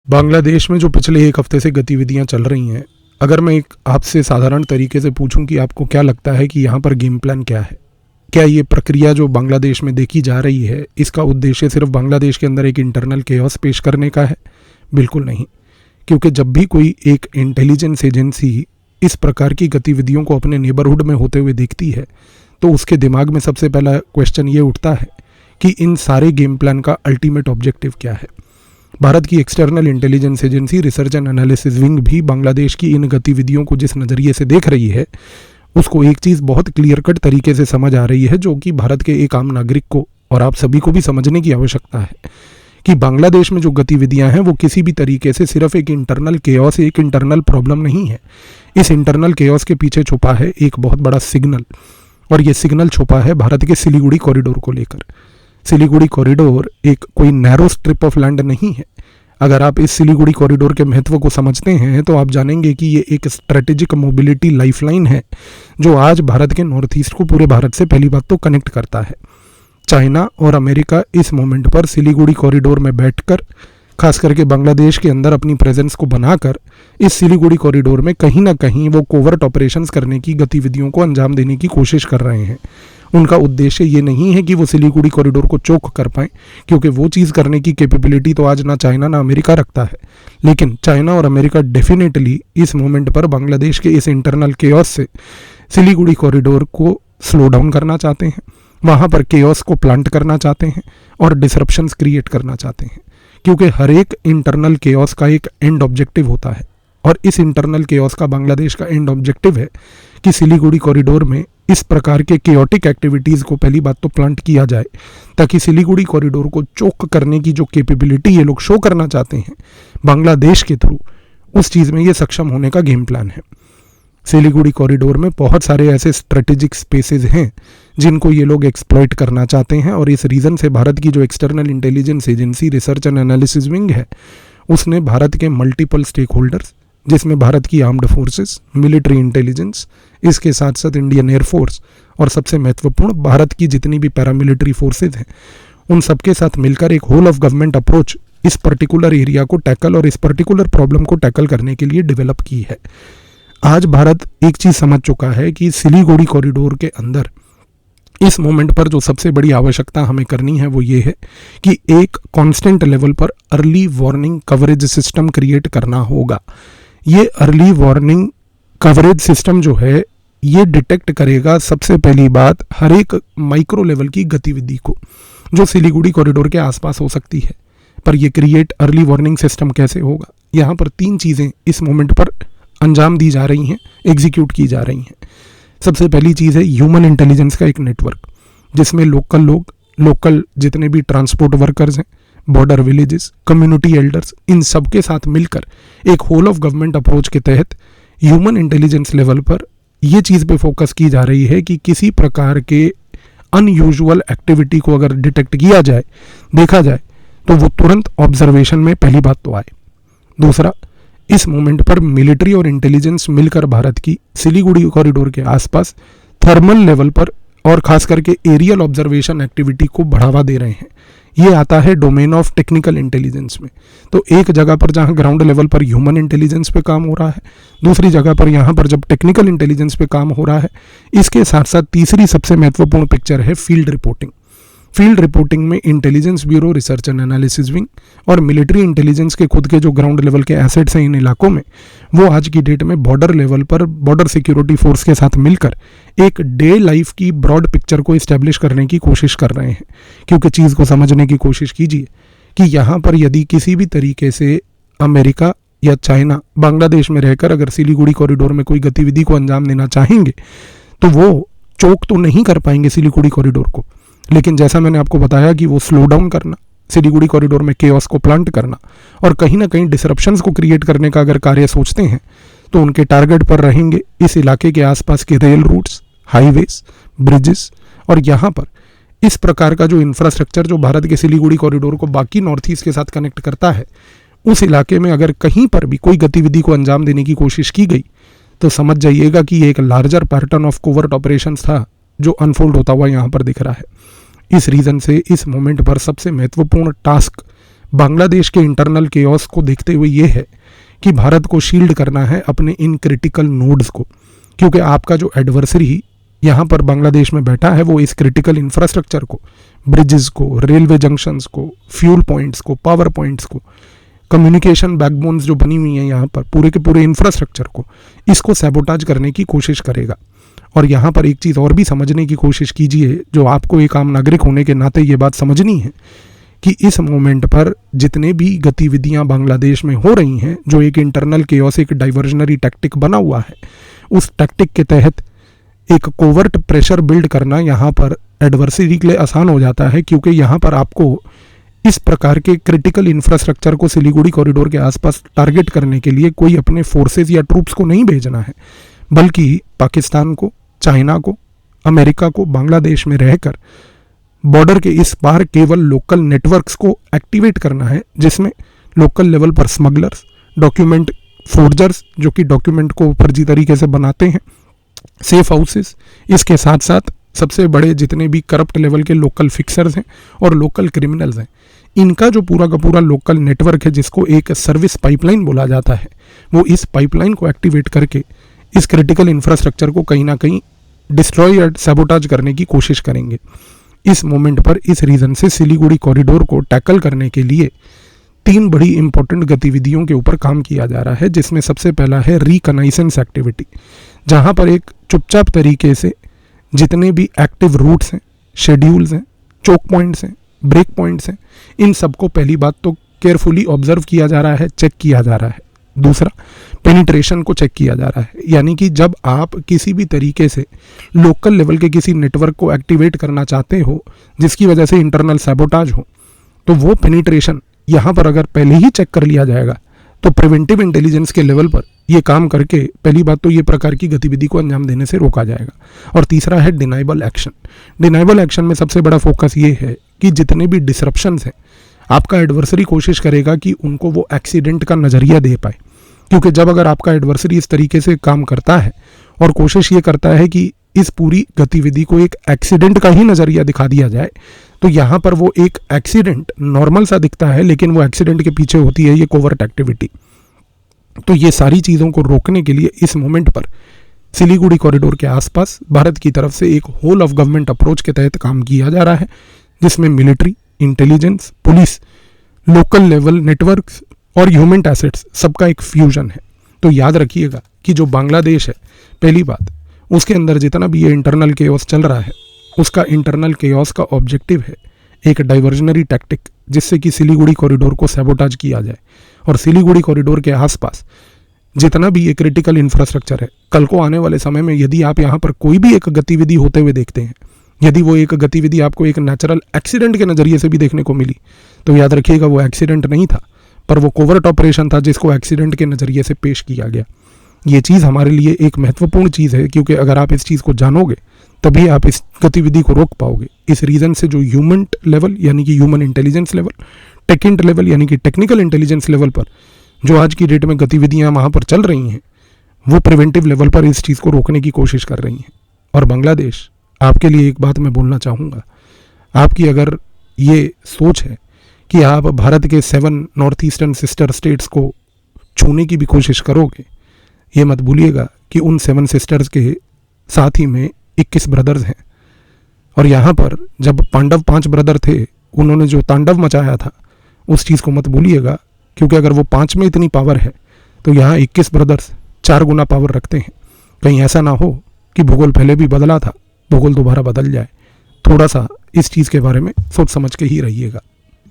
बांग्लादेश में जो पिछले एक हफ्ते से गतिविधियां चल रही हैं, अगर मैं एक आपसे साधारण तरीके से पूछूं कि आपको क्या लगता है कि यहाँ पर गेम प्लान क्या है? क्या ये प्रक्रिया जो बांग्लादेश में देखी जा रही है, इसका उद्देश्य सिर्फ बांग्लादेश के अंदर एक इंटरनल केओस पेश करने का है? बिल्कुल नहीं। क्योंकि जब भी कोई एक इंटेलिजेंस एजेंसी इस प्रकार की गतिविधियों को अपने नेबरहुड में होते हुए देखती है, तो उसके दिमाग में सबसे पहला क्वेश्चन ये उठता है कि इन सारे गेम प्लान का अल्टीमेट ऑब्जेक्टिव क्या है। भारत की external intelligence agency research and analysis wing भी बांग्लादेश की इन गतिविधियों को जिस नज़रिए से देख रही है, उसको एक चीज़ बहुत क्लियर कट तरीके से समझ आ रही है, जो कि भारत के एक आम नागरिक को और आप सभी को भी समझने की आवश्यकता है कि बांग्लादेश में जो गतिविधियां हैं वो किसी भी तरीके से सिर्फ एक इंटरनल केओस, एक इंटरनल प्रॉब्लम नहीं है। इस इंटरनल केओस के पीछे छुपा है एक बहुत बड़ा सिग्नल, और ये सिग्नल छुपा है भारत के सिलीगुड़ी कॉरिडोर को लेकर। सिलीगुड़ी कॉरिडोर एक कोई नैरो स्ट्रिप ऑफ लैंड नहीं है। अगर आप इस सिलीगुड़ी कॉरिडोर के महत्व को समझते हैं तो आप जानेंगे कि ये एक स्ट्रेटेजिक मोबिलिटी लाइफलाइन है, जो आज भारत के नॉर्थ ईस्ट को पूरे भारत से पहली बात तो कनेक्ट करता है। चाइना और अमेरिका इस मोमेंट पर सिलीगुड़ी कॉरिडोर में बैठकर, खास करके बांग्लादेश के अंदर अपनी प्रेजेंस को बनाकर, इस सिलीगुड़ी कॉरिडोर में कहीं ना कहीं वो कोवर्ट ऑपरेशंस करने की गतिविधियों को अंजाम देने की कोशिश कर रहे हैं। उनका उद्देश्य ये नहीं है कि वो सिलीगुड़ी कॉरिडोर को चोक कर पाएं, क्योंकि वो चीज़ करने की कैपेबिलिटी तो आज ना चाइना ना अमेरिका रखता है। लेकिन चाइना और अमेरिका डेफिनेटली इस मोमेंट पर बांग्लादेश के इस इंटरनल केओस से सिलीगुड़ी कॉरिडोर को स्लो डाउन करना चाहते हैं, वहाँ पर केओस को प्लांट करना चाहते हैं और डिसरप्शंस क्रिएट करना चाहते हैं। क्योंकि हर एक इंटरनल केओस का एक एंड ऑब्जेक्टिव होता है, और इस इंटरनल केओस का बांग्लादेश का एंड ऑब्जेक्टिव है कि सिलीगुड़ी कॉरिडोर में इस प्रकार के केओटिक एक्टिविटीज़ को पहली बात तो प्लांट किया जाए, ताकि सिलीगुड़ी कॉरिडोर को चोक करने की जो कैपेबिलिटी ये लोग शो करना चाहते हैं बांग्लादेश के थ्रू, उस चीज़ में ये सक्षम होने का गेम प्लान है। सिलीगुड़ी कॉरिडोर में बहुत सारे ऐसे स्ट्रेटेजिक स्पेसेस हैं जिनको ये लोग एक्सप्लॉइट करना चाहते हैं, और इस रीज़न से भारत की जो external intelligence agency research and analysis wing है, उसने भारत के मल्टीपल स्टेक होल्डर्स, जिसमें भारत की आर्म्ड फोर्सेस, मिलिट्री इंटेलिजेंस, इसके साथ साथ इंडियन एयरफोर्स, और सबसे महत्वपूर्ण भारत की जितनी भी पैरामिलिट्री फोर्सेज हैं, उन सबके साथ मिलकर एक होल ऑफ गवर्नमेंट अप्रोच इस पर्टिकुलर एरिया को टैकल और इस पर्टिकुलर प्रॉब्लम को टैकल करने के लिए डेवलप की है। आज भारत एक चीज़ समझ चुका है कि सिलीगुड़ी कॉरिडोर के अंदर इस मोमेंट पर जो सबसे बड़ी आवश्यकता हमें करनी है वो ये है कि एक कांस्टेंट लेवल पर early warning coverage system create करना होगा। ये अर्ली वार्निंग कवरेज सिस्टम जो है, ये डिटेक्ट करेगा सबसे पहली बात हर एक माइक्रो लेवल की गतिविधि को जो सिलीगुड़ी कॉरिडोर के आसपास हो सकती है। पर ये क्रिएट अर्ली वार्निंग सिस्टम कैसे होगा? यहाँ पर 3 चीज़ें इस मोमेंट पर अंजाम दी जा रही हैं, एग्जीक्यूट की जा रही हैं। सबसे पहली चीज़ है ह्यूमन इंटेलिजेंस का एक नेटवर्क, जिसमें लोकल जितने भी ट्रांसपोर्ट वर्कर्स हैं, बॉर्डर विलेजेस, कम्युनिटी एल्डर्स, इन सब के साथ मिलकर एक होल ऑफ गवर्नमेंट अप्रोच के तहत ह्यूमन इंटेलिजेंस लेवल पर ये चीज़ पे फोकस की जा रही है कि किसी प्रकार के अनयूजुअल एक्टिविटी को अगर डिटेक्ट किया जाए, देखा जाए, तो वो तुरंत ऑब्जर्वेशन में पहली बात तो आए। दूसरा, इस मोमेंट पर मिलिट्री और इंटेलिजेंस मिलकर भारत की सिलीगुड़ी कॉरिडोर के आसपास थर्मल लेवल पर और खास करके एरियल ऑब्जर्वेशन एक्टिविटी को बढ़ावा दे रहे हैं। ये आता है डोमेन ऑफ टेक्निकल इंटेलिजेंस में। तो एक जगह पर जहाँ ग्राउंड लेवल पर ह्यूमन इंटेलिजेंस पे काम हो रहा है, दूसरी जगह पर यहाँ पर जब टेक्निकल इंटेलिजेंस पे काम हो रहा है, इसके साथ साथ तीसरी सबसे महत्वपूर्ण पिक्चर है फील्ड रिपोर्टिंग। फील्ड रिपोर्टिंग में intelligence bureau, research and analysis wing और मिलिट्री इंटेलिजेंस के खुद के जो ग्राउंड लेवल के एसेट्स हैं इन इलाकों में, वो आज की डेट में बॉर्डर लेवल पर बॉर्डर सिक्योरिटी फोर्स के साथ मिलकर एक डे लाइफ की ब्रॉड पिक्चर को इस्टेब्लिश करने की कोशिश कर रहे हैं। क्योंकि चीज़ को समझने की कोशिश कीजिए कि यहाँ पर यदि किसी भी तरीके से अमेरिका या चाइना बांग्लादेश में रहकर अगर सिलीगुड़ी कॉरिडोर में कोई गतिविधि को अंजाम देना चाहेंगे, तो वो चोक तो नहीं कर पाएंगे सिलीगुड़ी कॉरिडोर को, लेकिन जैसा मैंने आपको बताया कि वो स्लो डाउन करना, सिलीगुड़ी कॉरिडोर में केओस को प्लांट करना और कहीं ना कहीं डिसरप्शंस को क्रिएट करने का अगर कार्य सोचते हैं, तो उनके टारगेट पर रहेंगे इस इलाके के आसपास के रेल रूट्स, हाईवेज, ब्रिजेस, और यहाँ पर इस प्रकार का जो इंफ्रास्ट्रक्चर जो भारत के सिलीगुड़ी कॉरिडोर को बाकी नॉर्थ ईस्ट के साथ कनेक्ट करता है, उस इलाके में अगर कहीं पर भी कोई गतिविधि को अंजाम देने की कोशिश की गई, तो समझ जाइएगा कि ये एक larger pattern of covert operations था जो अनफोल्ड होता हुआ यहाँ पर दिख रहा है। इस रीज़न से इस मोमेंट पर सबसे महत्वपूर्ण टास्क बांग्लादेश के इंटरनल केओस को देखते हुए ये है कि भारत को शील्ड करना है अपने इन क्रिटिकल नोड्स को, क्योंकि आपका जो एडवर्सरी यहाँ पर बांग्लादेश में बैठा है वो इस क्रिटिकल इंफ्रास्ट्रक्चर को, ब्रिजेस को, रेलवे जंक्शंस को, फ्यूल पॉइंट्स को, पावर पॉइंट्स को, कम्युनिकेशन बैकबोन्स जो बनी हुई हैं यहाँ पर, पूरे के पूरे इंफ्रास्ट्रक्चर को, इसको सैबोटाज करने की कोशिश करेगा। और यहाँ पर एक चीज़ और भी समझने की कोशिश कीजिए, जो आपको एक आम नागरिक होने के नाते ये बात समझनी है कि इस मोमेंट पर जितने भी गतिविधियां बांग्लादेश में हो रही हैं, जो एक इंटरनल केओस, एक डाइवर्जनरी टैक्टिक बना हुआ है, उस टैक्टिक के तहत एक कोवर्ट प्रेशर बिल्ड करना यहाँ पर एडवर्सरी के लिए आसान हो जाता है, क्योंकि यहाँ पर आपको इस प्रकार के क्रिटिकल इंफ्रास्ट्रक्चर को सिलीगुड़ी कॉरिडोर के आसपास टारगेट करने के लिए कोई अपने फोर्सेस या ट्रूप्स को नहीं भेजना है, बल्कि पाकिस्तान को, चाइना को, अमेरिका को बांग्लादेश में रहकर बॉर्डर के इस पार केवल लोकल नेटवर्क्स को एक्टिवेट करना है, जिसमें लोकल लेवल पर स्मगलर्स, डॉक्यूमेंट फोर्जर्स जो कि डॉक्यूमेंट को फर्जी तरीके से बनाते हैं, सेफ हाउसेस, इसके साथ साथ सबसे बड़े जितने भी करप्ट लेवल के लोकल फिक्सर्स हैं और लोकल क्रिमिनल्स हैं, इनका जो पूरा का पूरा लोकल नेटवर्क है, जिसको एक सर्विस पाइपलाइन बोला जाता है, वो इस पाइपलाइन को एक्टिवेट करके इस क्रिटिकल इंफ्रास्ट्रक्चर को कहीं ना कहीं डिस्ट्रॉय या सैबोटाज करने की कोशिश करेंगे। इस मोमेंट पर इस रीजन से सिलीगुड़ी कॉरिडोर को टैकल करने के लिए 3 बड़ी इंपॉर्टेंट गतिविधियों के ऊपर काम किया जा रहा है, जिसमें सबसे पहला है रिकनाइसेंस एक्टिविटी, जहां पर एक चुपचाप तरीके से जितने भी एक्टिव रूट्स हैं, शेड्यूल्स हैं, चोक पॉइंट्स हैं, ब्रेक पॉइंट्स हैं, इन सबको पहली बात तो केयरफुली ऑब्जर्व किया जा रहा है, चेक किया जा रहा है। दूसरा, पेनिट्रेशन को चेक किया जा रहा है, यानी कि जब आप किसी भी तरीके से लोकल लेवल के किसी नेटवर्क को एक्टिवेट करना चाहते हो जिसकी वजह से इंटरनल सैबोटाज हो, तो वो पेनिट्रेशन यहाँ पर अगर पहले ही चेक कर लिया जाएगा तो प्रिवेंटिव इंटेलिजेंस के लेवल पर ये काम करके पहली बात तो ये प्रकार की गतिविधि को अंजाम देने से रोका जाएगा। और तीसरा है डिनाइबल एक्शन। डिनाइबल एक्शन में सबसे बड़ा फोकस ये है कि जितने भी डिसरप्शंस हैं, आपका एडवर्सरी कोशिश करेगा कि उनको वो एक्सीडेंट का नज़रिया दे पाए, क्योंकि जब अगर आपका एडवर्सरी इस तरीके से काम करता है और कोशिश ये करता है कि इस पूरी गतिविधि को एक एक्सीडेंट का ही नज़रिया दिखा दिया जाए, तो यहाँ पर वो एक एक्सीडेंट नॉर्मल सा दिखता है, लेकिन वो एक्सीडेंट के पीछे होती है ये कोवर्ट एक्टिविटी। तो ये सारी चीज़ों को रोकने के लिए इस मोमेंट पर सिलीगुड़ी कॉरिडोर के आसपास भारत की तरफ से एक होल ऑफ गवर्नमेंट अप्रोच के तहत काम किया जा रहा है, जिसमें military, intelligence, police, local level networks और ह्यूमन एसेट्स सबका एक फ्यूजन है। तो याद रखिएगा कि जो बांग्लादेश है, पहली बात उसके अंदर जितना भी ये इंटरनल केओस चल रहा है, उसका इंटरनल केओस का ऑब्जेक्टिव है एक डाइवर्जनरी टैक्टिक, जिससे कि सिलीगुड़ी कॉरिडोर को सैबोटाज किया जाए। और सिलीगुड़ी कॉरिडोर के आसपास जितना भी ये क्रिटिकल इंफ्रास्ट्रक्चर है, कल को आने वाले समय में यदि आप यहाँ पर कोई भी एक गतिविधि होते हुए देखते हैं, यदि वो एक गतिविधि आपको एक नेचुरल एक्सीडेंट के नज़रिए से भी देखने को मिली, तो याद रखिएगा वो एक्सीडेंट नहीं था, पर वो कोवर्ट ऑपरेशन था जिसको एक्सीडेंट के नज़रिए से पेश किया गया। ये चीज़ हमारे लिए एक महत्वपूर्ण चीज़ है, क्योंकि अगर आप इस चीज़ को जानोगे तभी आप इस गतिविधि को रोक पाओगे। इस रीज़न से जो ह्यूमन लेवल यानी कि ह्यूमन इंटेलिजेंस लेवल, टेकिंट लेवल यानी कि टेक्निकल इंटेलिजेंस लेवल पर जो आज की डेट में गतिविधियाँ वहाँ पर चल रही हैं, वो प्रिवेंटिव लेवल पर इस चीज़ को रोकने की कोशिश कर रही हैं। और बांग्लादेश, आपके लिए एक बात मैं बोलना चाहूँगा, आपकी अगर ये सोच है कि आप भारत के 7 नॉर्थ ईस्टर्न सिस्टर स्टेट्स को छूने की भी कोशिश करोगे, ये मत भूलिएगा कि उन 7 सिस्टर्स के साथ ही में 21 ब्रदर्स हैं। और यहाँ पर जब पांडव 5 ब्रदर थे, उन्होंने जो तांडव मचाया था, उस चीज़ को मत भूलिएगा, क्योंकि अगर वो 5 में इतनी पावर है तो यहाँ 21 ब्रदर्स 4 गुना पावर रखते हैं। कहीं ऐसा ना हो कि भूगोल पहले भी बदला था, भूगोल दोबारा बदल जाए। थोड़ा सा इस चीज़ के बारे में सोच समझ के ही रहिएगा।